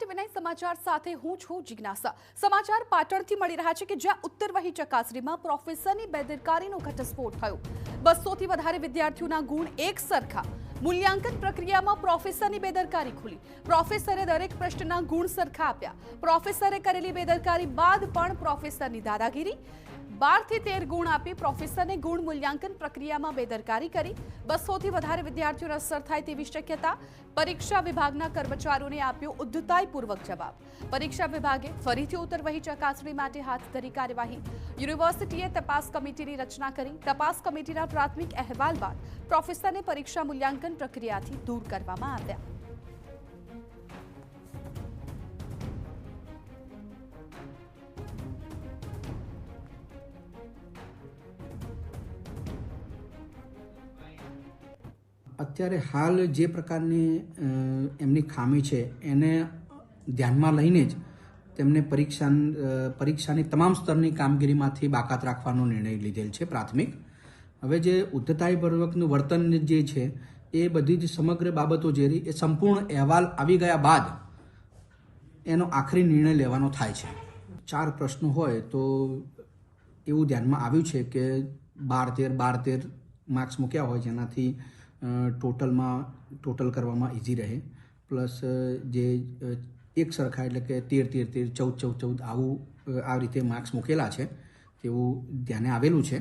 TV સમાચાર સાથે હું છું જિજ્ઞાસા। સમાચાર પાટણથી મળી રહ્યા છે કે જ્યાં ઉત્તરવહી ચકાસણીમાં પ્રોફેસરની બેદરકારીનો ઘટસ્ફોટ થયો। 200 થી વધારે વિદ્યાર્થીઓના ગુણ એક સરખા। મૂલ્યાંકન પ્રક્રિયામાં પ્રોફેસરની બેદરકારી ખુલી। પ્રોફેસરે દરેક પ્રશ્નના ગુણ સરખા આપ્યા। પ્રોફેસરે કરેલી બેદરકારી બાદ પણ પ્રોફેસરની દાદાગીરી। 12 થી 13 ગુણ આપી પ્રોફેસરને ગુણ મૂલ્યાંકન પ્રક્રિયામાં બેદરકારી કરી। 200 થી વધારે વિદ્યાર્થીઓને અસર થાય તેવી શક્યતા। પરીક્ષા વિભાગના કર્મચારીઓને આપ્યો ઉદ્ધતાઈપૂર્વક જવાબ। પરીક્ષા વિભાગે ફરીથી ઉત્તરવહી ચકાસણી માટે હાથ ધરી કાર્યવાહી। યુનિવર્સિટીએ તપાસ કમિટીની રચના કરી। તપાસ કમિટીના પ્રાથમિક અહેવાલ બાદ પ્રોફેસરને પરીક્ષા મૂલ્યાંકન પ્રક્રિયાથી દૂર કરવામાં આવ્યા। અત્યારે હાલ જે પ્રકારની એમની ખામી છે એને ધ્યાનમાં લઈને જ તેમને પરીક્ષાની તમામ સ્તરની કામગીરીમાંથી બાકાત રાખવાનો નિર્ણય લીધેલ છે પ્રાથમિક। હવે જે ઉદ્ધતાઈપૂર્વકનું વર્તન જે છે એ બધી જ સમગ્ર બાબતો જે રહી એ સંપૂર્ણ અહેવાલ આવી ગયા બાદ એનો આખરી નિર્ણય લેવાનો થાય છે। 4 પ્રશ્નો હોય તો એવું ધ્યાનમાં આવ્યું છે કે 12-13 માર્ક્સ મૂક્યા હોય જેનાથી ટોટલ કરવામાં ઇઝી રહે। પ્લસ જે એક સરખા એટલે કે 13-13 14-14 આવું આ રીતે માર્ક્સ મૂકેલા છે તેવું ધ્યાને આવેલું છે।